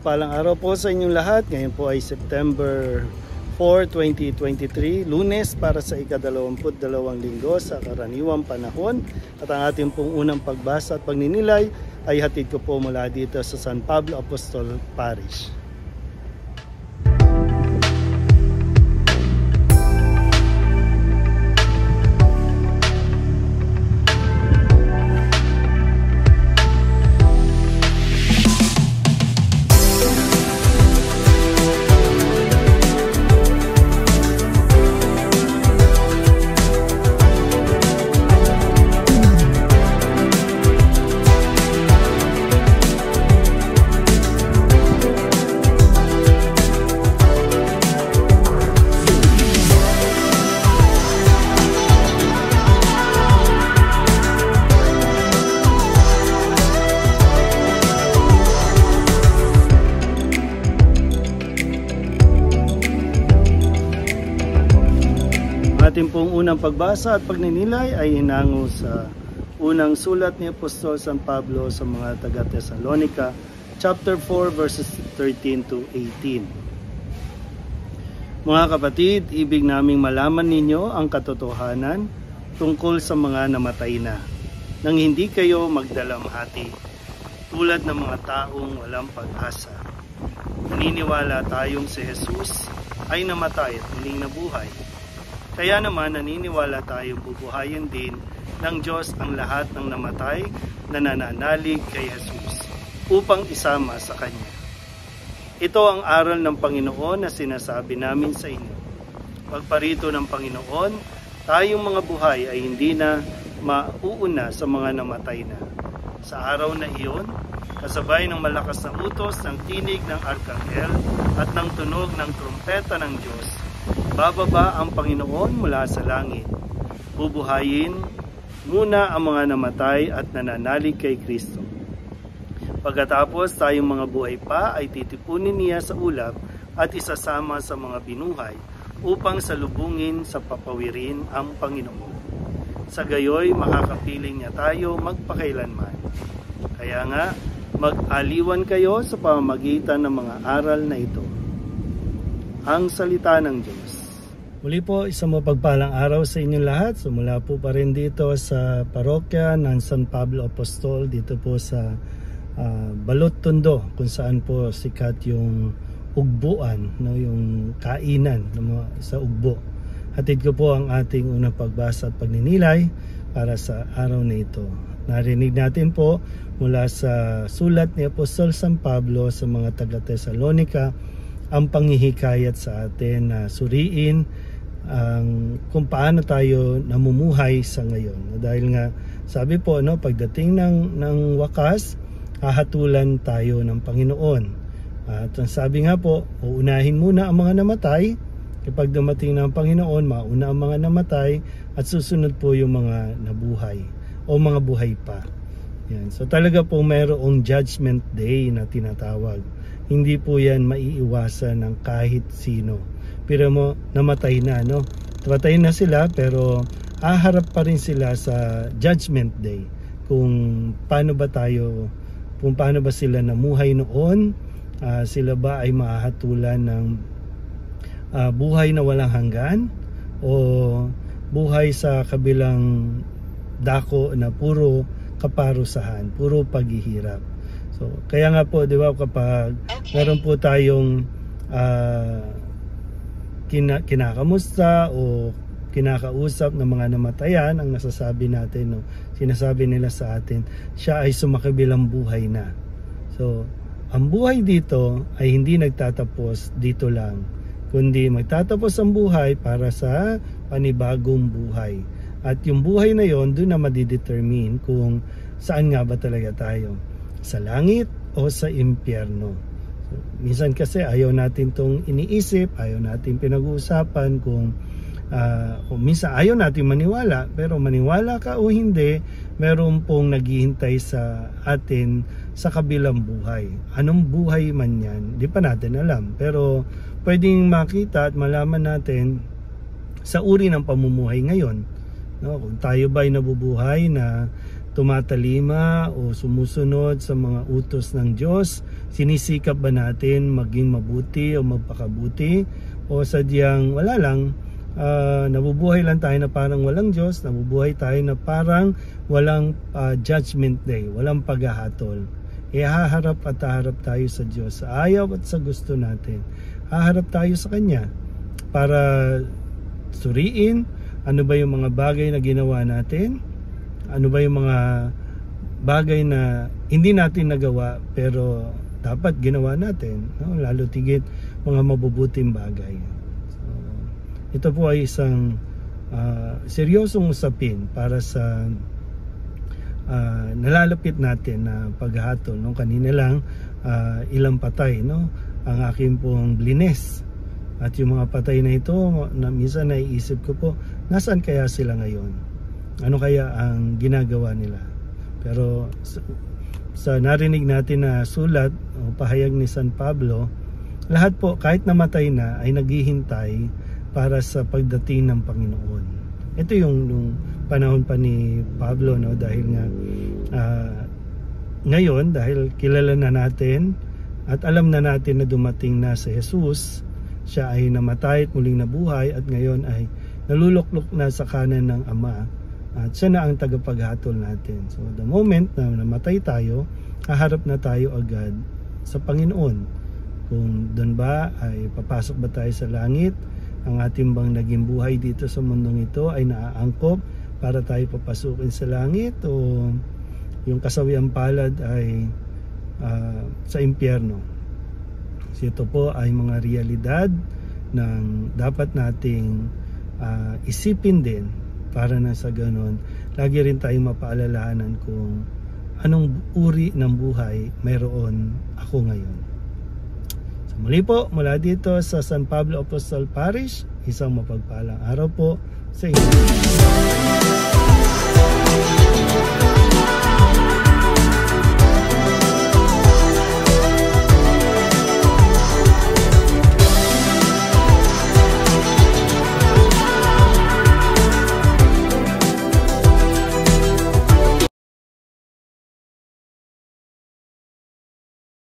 mapagpalang araw po sa inyong lahat. Ngayon po ay September 4, 2023, Lunes para sa ika-22 linggo sa karaniwang panahon. At ang ating pong unang pagbasa at pagninilay ay hatid ko po mula dito sa San Pablo Apostol Parish. Ating pong unang pagbasa at pagninilay ay hinango sa unang sulat ni Apostol San Pablo sa mga taga-Tesalonica, chapter 4 verses 13 to 18. Mga kapatid, ibig naming malaman ninyo ang katotohanan tungkol sa mga namatay na, nang hindi kayo magdalamhati tulad ng mga taong walang pag-asa. Naniniwala tayong si Jesus ay namatay at muling nabuhay. Kaya naman naniniwala tayong bubuhayin din ng Diyos ang lahat ng namatay na nananalig kay Jesus upang isama sa Kanya. Ito ang aral ng Panginoon na sinasabi namin sa inyo. Pagparito ng Panginoon, tayong mga buhay ay hindi na mauuna sa mga namatay na. Sa araw na iyon, kasabay ng malakas na utos ng tinig ng Arkanghel at ng tunog ng trumpeta ng Diyos, bababa ang Panginoon mula sa langit. Bubuhayin muna ang mga namatay at nananalig kay Kristo. Pagkatapos tayong mga buhay pa ay titipunin niya sa ulap at isasama sa mga binuhay upang salubungin sa papawirin ang Panginoon. Sa gayoy makakapiling niya tayo magpakailanman. Kaya nga, mag-aliwan kayo sa pamamagitan ng mga aral na ito. Ang salita ng Diyos. Muli po, isang mapagpalang araw sa inyong lahat. Sumula po pa rin dito sa parokya ng San Pablo Apostol, dito po sa Balot Tondo, kung saan po sikat yung ugbuan, no, yung kainan sa ugbo. Hatid ko po ang ating unang pagbasa at pagninilay para sa araw na ito. Narinig natin po mula sa sulat ni Apostol San Pablo sa mga taga-Tesalonica ang panghihikayat sa atin na suriin kung paano tayo namumuhay sa ngayon. Dahil nga sabi po, no, pagdating ng wakas, hahatulan tayo ng Panginoon. At sabi nga po, uunahin muna ang mga namatay. Kapag dumating ng Panginoon, mauna ang mga namatay at susunod po yung mga nabuhay o mga buhay pa. Yan. So talaga po mayroong judgment day na tinatawag. Hindi po yan maiiwasan ng kahit sino. Pero mo, namatay na, no? Namatay na sila pero haharap pa rin sila sa judgment day. Kung paano ba sila namuhay noon, sila ba ay mahahatulan ng buhay na walang hanggan o buhay sa kabilang dako na puro kaparusahan, puro paghihirap. So, kaya nga po, di ba, kapag meron po tayong kinakamusta o kinakausap ng mga namatayan, ang nasasabi natin, no, sinasabi nila sa atin, siya ay sumakabilang buhay na. So, ang buhay dito ay hindi nagtatapos dito lang, kundi magtatapos ang buhay para sa panibagong buhay. At yung buhay na yon, doon na madidetermine kung saan nga ba talaga tayo. Sa langit o sa impyerno. So, minsan kasi ayaw natin tong iniisip, ayaw natin pinag-uusapan kung o minsan ayaw natin maniwala, pero maniwala ka o hindi, meron pong naghihintay sa atin sa kabilang buhay. Anong buhay man yan, di pa natin alam, pero pwedeng makita at malaman natin sa uri ng pamumuhay ngayon, no? Kung tayo ba ay nabubuhay na tumatalima o sumusunod sa mga utos ng Diyos? Sinisikap ba natin maging mabuti o magpakabuti? O sadyang wala lang, nabubuhay lang tayo na parang walang Diyos, nabubuhay tayo na parang walang judgment day, walang paghahatol? Haharap at haharap tayo sa Diyos, sa ayaw at sa gusto natin. Haharap tayo sa Kanya para suriin ano ba yung mga bagay na ginawa natin, ano ba yung mga bagay na hindi natin nagawa pero dapat ginawa natin, no? Lalo tigit mga mabubuting bagay. So, ito po ay isang seryosong usapin para sa nalalapit natin na paghahatol, no? Kanina lang ilang patay, no? Ang aking pong blines. At yung mga patay na ito, na minsan naiisip ko po, nasaan kaya sila ngayon? Ano kaya ang ginagawa nila? Pero sa narinig natin na sulat o pahayag ni San Pablo, lahat po kahit namatay na ay naghihintay para sa pagdating ng Panginoon. Ito yung panahon pa ni Pablo, no? Dahil nga ngayon, dahil kilala na natin at alam na natin na dumating na si Jesus, siya ay namatay at muling nabuhay at ngayon ay naluluklok na sa kanan ng Ama at siya na ang tagapaghatol natin. So the moment na namatay tayo, haharap na tayo agad sa Panginoon. Kung doon ba ay papasok ba tayo sa langit, ang ating bang naging buhay dito sa mundong ito ay naaangkop para tayo papasukin sa langit, o yung kasawiang palad ay sa impyerno. So ito po ay mga realidad ng dapat nating isipin din para na sa ganun lagi rin tayong mapaalalahanan kung anong uri ng buhay mayroon ako ngayon. So muli po, mula dito sa San Pablo Apostol Parish, isang mapagpalang araw po sa inyo.